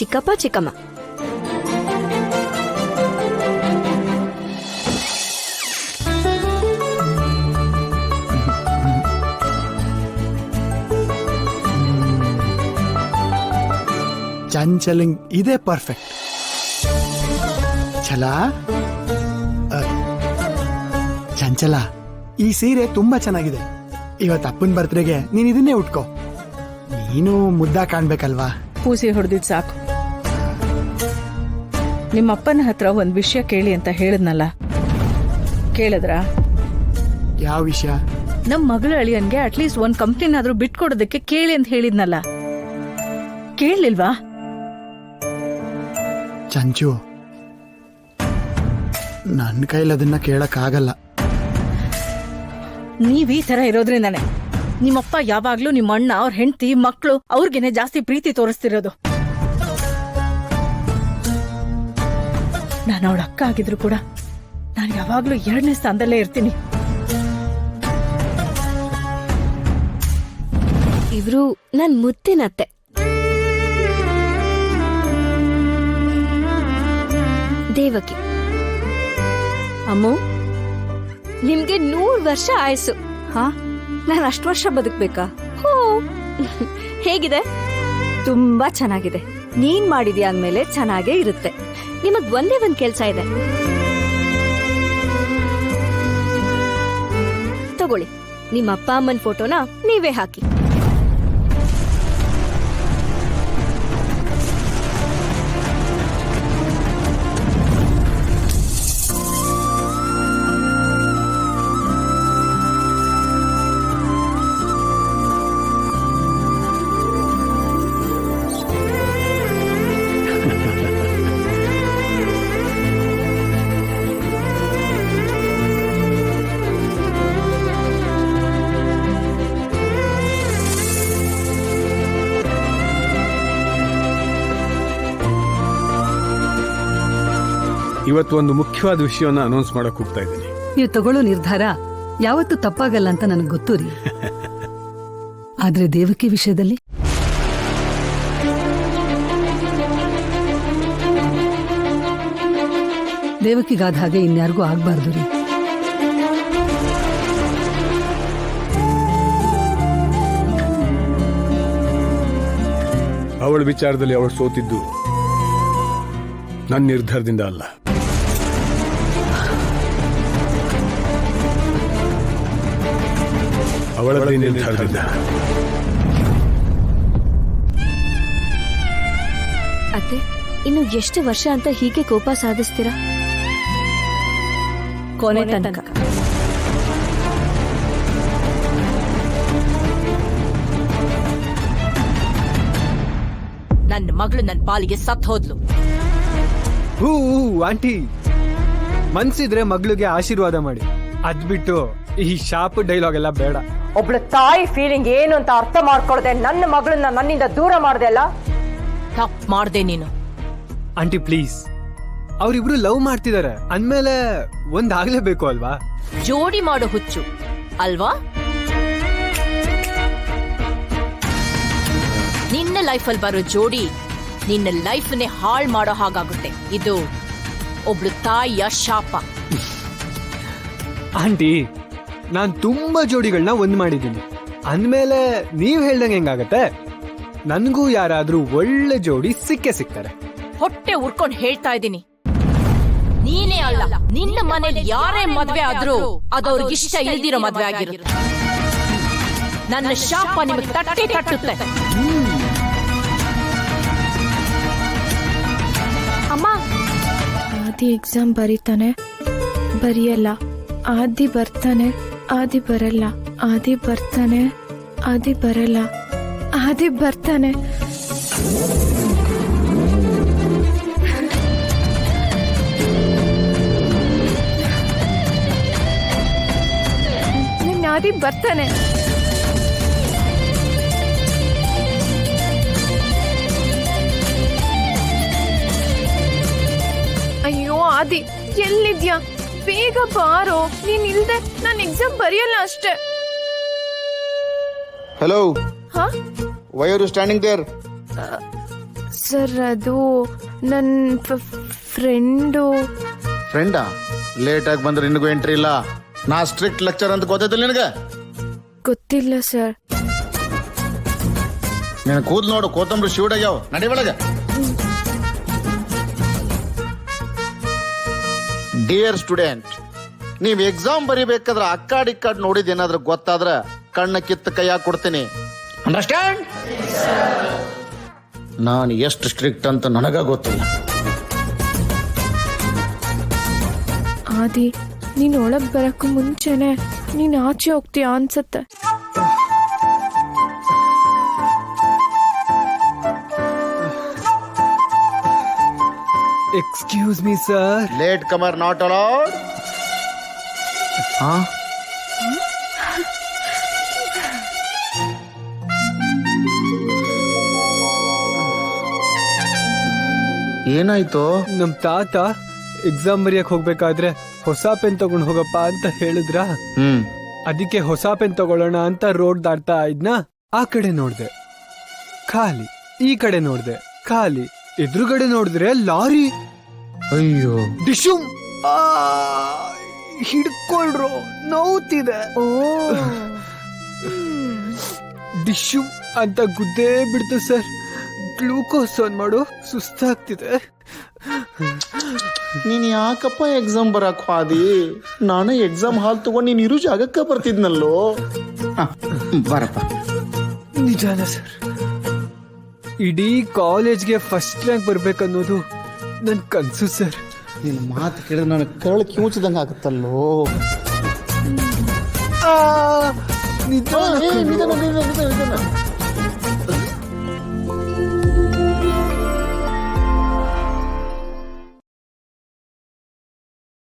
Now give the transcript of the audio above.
ಚಿಕ್ಕಪ್ಪ ಚಿಕ್ಕಮ್ಮ. ಚಂಚಲಿಂಗ್ ಇದೇ ಪರ್ಫೆಕ್ಟ್. ಚಂಚಲ, ಈ ಸೀರೆ ತುಂಬಾ ಚೆನ್ನಾಗಿದೆ. ಇವತ್ತು ಅಪ್ಪನ ಬರ್ತ್ಡೇಗೆ ನೀನ್ ಇದನ್ನೇ ಉಟ್ಕೋ. ನೀನು ಮುದ್ದ ಕಾಣ್ಬೇಕಲ್ವಾ? ಪೂಸಿ ಹೊಡೆದಿದ್ ಸಾಕು. ನಿಮ್ಮಪ್ಪನ ಹತ್ರ ಒಂದ್ ವಿಷಯ ಕೇಳಿ ಅಂತ ಹೇಳಿದ್ನಲ್ಲ, ಕೇಳಿದ್ರ? ಯಾವ ವಿಷಯ? ನಮ್ ಮಗಳ ಅಳಿಯನ್ಗೆ ಅಟ್ಲೀಸ್ಟ್ ಒಂದ್ ಕಂಪ್ನಿನಾದ್ರೂ ಬಿಟ್ಕೊಡೋದಕ್ಕೆ ಕೇಳಿ ಅಂತ ಹೇಳಿದ್ನಲ್ಲ, ಕೇಳಲಿಲ್ವಾ? ಚಂಚು, ನನ್ನ ಕೈಲಿ ಅದನ್ನ ಕೇಳಕ್ ಆಗಲ್ಲ. ನೀವ್ ಈ ತರ ಇರೋದ್ರಿಂದಾನೆ ನಿಮ್ಮಪ್ಪ ಯಾವಾಗ್ಲೂ ನಿಮ್ಮ ಅಣ್ಣ, ಅವ್ರ ಹೆಂಡತಿ, ಮಕ್ಕಳು ಅವ್ರಿಗೇನೆ ಜಾಸ್ತಿ ಪ್ರೀತಿ ತೋರಿಸ್ತಿರೋದು. ನಾನು ಅವಳ ಅಕ್ಕ ಆಗಿದ್ರು ಕೂಡ ನಾನು ಯಾವಾಗ್ಲೂ 2ನೇ ಸ್ಥಾನದಲ್ಲೇ ಇರ್ತೀನಿ. ಇವ್ರು ನನ್ ಮುತ್ತಿನತ್ತೆ. ದೇವಕಿ. ಅಮ್ಮು, ನಿಮ್ಗೆ 100 ವರ್ಷ ಆಯ್ಸು. ಹಾ, ನಾನು ಅಷ್ಟು ವರ್ಷ ಬದುಕ್ಬೇಕಾ? ಹೋ, ಹೇಗಿದೆ? ತುಂಬಾ ಚೆನ್ನಾಗಿದೆ. ನೀನ್ ಮಾಡಿದ್ಯಾ ಅಂದ್ಮೇಲೆ ಚೆನ್ನಾಗೇ ಇರುತ್ತೆ. ನಿಮಗ್ ಒಂದೇ ಒಂದ್ ಕೆಲ್ಸ ಇದೆ. ತಗೊಳ್ಳಿ, ನಿಮ್ಮ ಅಪ್ಪ ಅಮ್ಮನ ಫೋಟೋನ ನೀವೇ ಹಾಕಿ. ಇವತ್ತು ಒಂದು ಮುಖ್ಯವಾದ ವಿಷಯವನ್ನ ಅನೌನ್ಸ್ ಮಾಡಕ್ ಹೋಗ್ತಾ ಇದ್ದೀನಿ. ನೀವು ತಗೊಳ್ಳೋ ನಿರ್ಧಾರ ಯಾವತ್ತೂ ತಪ್ಪಾಗಲ್ಲ ಅಂತ ನನಗೆ ಗೊತ್ತು ರೀ. ಆದ್ರೆ ದೇವಕಿ ವಿಷಯದಲ್ಲಿ ದೇವಕಿಗಾದ ಹಾಗೆ ಇನ್ಯಾರಿಗೂ ಆಗ್ಬಾರ್ದು ರೀ. ಅವಳ ವಿಚಾರದಲ್ಲಿ ಅವಳು ಸೋತಿದ್ದು ನನ್ನ ನಿರ್ಧಾರದಿಂದ ಅಲ್ಲ. ಅವಳ ನಿರ್ಧಾರದಿಂದ. ಅತ್ತೆ, ಇನ್ನು ಎಷ್ಟು ವರ್ಷ ಅಂತ ಹೀಗೆ ಕೋಪ ಸಾಧಿಸ್ತೀರಾ? ಕೊನೆ ತನಕ. ನನ್ನ ಮಗಳು ನನ್ನ ಪಾಲಿಗೆ ಸತ್ ಹೋದ್ಲು. ಹೂ ಆಂಟಿ, ಮನ್ಸಿದ್ರೆ ಮಗಳಿಗೆ ಆಶೀರ್ವಾದ ಮಾಡಿ. ಅದ್ಬಿಟ್ಟು ಈ ಶಾಪ್ ಡೈಲಾಗ್ ಎಲ್ಲ ಬೇಡ. ಒಬ್ಳು ತಾಯಿ ಫೀಲಿಂಗ್ ಏನು ಅಂತ ಅರ್ಥ ಮಾಡ್ಕೊಳ್ದೆ ನನ್ನ ಮಗಳನ್ನ ನನ್ನಿಂದ ದೂರ ಮಾಡ್ದೆ ಅಲ್ಲ, ತಪ್ಪು ಮಾಡ್ದೆ ನೀನು. ಆಂಟಿ ಪ್ಲೀಸ್, ಅವ್ರಿಬ್ರು ಲವ್ ಮಾಡ್ತಿದಾರೆ ಅಂದ್ಮೇಲೆ ಒಂದಾಗ್ಲೇಬೇಕು ಅಲ್ವಾ? ಜೋಡಿ ಮಾಡೋ ಹುಚ್ಚು ಅಲ್ವಾ? ನಿನ್ನ ಲೈಫಲ್ಲಿ ಬರೋ ಜೋಡಿ ನಿನ್ನ ಲೈಫ್ನೇ ಹಾಳು ಮಾಡೋ ಹಾಗಾಗುತ್ತೆ. ಇದು ಒಬ್ಳು ತಾಯಿಯ ಶಾಪ. ಆಂಟಿ, ನಾನ್ ತುಂಬಾ ಜೋಡಿಗಳನ್ನ ಒಂದ್ ಮಾಡಿದ್ದೀನಿ ಅಂದ್ಮೇಲೆ ನೀವ್ ಹೇಳ್ದಂಗೆ ಹೆಂಗಾಗತ್ತೆ? ನನ್ಗೂ ಯಾರಾದ್ರೂ ಒಳ್ಳೆ ಜೋಡಿ ಸಿಕ್ಕೇ ಸಿಗ್ತಾರೆ. ಹೊಟ್ಟೆ ಉರ್ಕೊಂಡು ಹೇಳ್ತಾ ಇದ್ದೀನಿ, ನೀನೇ ಅಲ್ಲ, ನಿನ್ನ ಮನೇಲಿ ಯಾರೇ ಮದ್ವೆ ಆದ್ರೂ ಅದವ್ರಿಗೆ ಇಷ್ಟ ಇಲ್ದಿರೋ ಮದ್ವೆ ಆಗಿರುತ್ತೆ. ನನ್ನ ಶಾಪ ನಿಮಗೆ ತಟ್ಟೆ ತಟ್ಟುತ್ತೆ. ಅಮ್ಮ, ಆದಿ ಎಕ್ಸಾಮ್ ಬರೀತಾನೆ, ಬರೆಯಲ್ಲ. ಆದಿ ಬರ್ತಾನೆ, ಆದಿ ಬರಲ್ಲ. ಆದಿ ಬರ್ತಾನೆ, ಆದಿ ಬರಲ್ಲ. ಆದಿ ಬರ್ತಾನೆ. ನನ್ನ ಆದಿ ಬರ್ತಾನೆ. ಅಯ್ಯೋ ಆದಿ, ಎಲ್ಲಿದ್ಯಾ? ಬೇಗ ಬಾರೋ. ನೀನ್ ಇಲ್ದೆ ನಾನು ಎಕ್ಸಾಮ್ ಬರೆಯಲ್ಲ ಅಷ್ಟೇ. Hello. Huh? Why are you standing there? Sir ಅದು ನನ್ನ ಫ್ರೆಂಡು. ಫ್ರೆಂಡಾ? ಲೇಟ್ ಆಗಿ ಬಂದ್ರೆ ನಿನಗೂ ಎಂಟ್ರಿ ಇಲ್ಲ. ನಾ ಸ್ಟ್ರಿಕ್ಟ್ ಲೆಕ್ಚರ್ ಅಂತ ಗೊತ್ತೈತಿಲ್ಲ ನಿನಗೆ? ಗೊತ್ತಿಲ್ಲ ಸರ್. ನೀನು ಕೂದ್ ನೋಡು, ಕೋತಂಬರಿ ಶಿವಡಾಗ್ಯಾವ. ನಡಿ ಒಳಗೆ. ಡಿಯರ್ ಸ್ಟೂಡೆಂಟ್, ನೀವ್ ಎಕ್ಸಾಮ್ ಬರಿಬೇಕಾದ್ರೆ ಅಕ್ಕಾಡ್ ನೋಡಿದ್ ಏನಾದ್ರೂ ಗೊತ್ತಾದ್ರ ಕಣ್ಣ ಕಿತ್ತ ಕೈಯಾಗ ಕೊಡ್ತೀನಿ. ಅಂಡರ್ಸ್ಟ್ಯಾಂಡ್? ನಾನು ಎಷ್ಟು ಸ್ಟ್ರಿಕ್ಟ್ ಅಂತ ನನಗ ಗೊತ್ತಿಲ್ಲ. ಆದಿ, ನೀನ್ ಒಳಗ್ ಬರಕ್ಕೂ ಮುಂಚೆನೆ ನೀನ್ ಆಚೆ ಹೋಗ್ತೀಯ ಅನ್ಸತ್ತೆ. Excuse me sir. Late Qamar not allowed. ಏನಾಯ್ತು? ನಮ್ ತಾತ ಎಕ್ಸಾಮ್ ಬರೆಯಕ್ ಹೋಗ್ಬೇಕಾದ್ರೆ ಹೊಸ ಪೆನ್ ತಗೊಂಡ್ ಹೋಗಪ್ಪ ಅಂತ ಹೇಳಿದ್ರ. ಅದಕ್ಕೆ ಹೊಸ ಪೆನ್ ತಗೊಳ್ಳೋಣ ಅಂತ ರೋಡ್ ದಾಟ್ತಾ ಇದ್ನ. ಆ ಕಡೆ ನೋಡ್ದೆ ಖಾಲಿ, ಈ ಕಡೆ ನೋಡ್ದೆ ಖಾಲಿ, ಎದುರುಗಡೆ ನೋಡಿದ್ರೆ ಲಾರಿ. ಅಯ್ಯೋ, ಡಿಶುಮ್ ಹಿಡ್ಕೊಳ್ರು, ನೋವ್ತಿದೆ. ಓ, ಡಿಶುಮ್ ಅಂತ ಗುದ್ದೇ ಬಿಡ್ತು ಸರ್. ಗ್ಲೂಕೋಸ್ ಆನ್ ಮಾಡು, ಸುಸ್ತಾಗ್ತಿದೆ. ನೀನ್ ಯಾಕಪ್ಪ ಎಕ್ಸಾಮ್ ಬರಕ್ ಹೋದಿ? ನಾನು ಎಕ್ಸಾಮ್ ಹಾಲ್ ತಗೊಂಡ್ ನೀನ್ ಇರೋ ಜಾಗಕ್ಕ ಬರ್ತಿದ್ನಲ್ಲೋ. ಬರಪ್ಪ. ನಿಜಾನ ಸರ್? ಇಡೀ ಕಾಲೇಜ್ಗೆ ಫಸ್ಟ್ ರ್ಯಾಂಕ್ ಬರ್ಬೇಕನ್ನೋದು ನನ್ ಕನ್ಸು ಸರ್. ನಿನ್ ಮಾತು ಕೇಳಿದ್ರೆ ನನಗೆ ಕರಳು ಕಿವುಚಿದಂಗ ಆಗುತ್ತಲ್ಲೋ.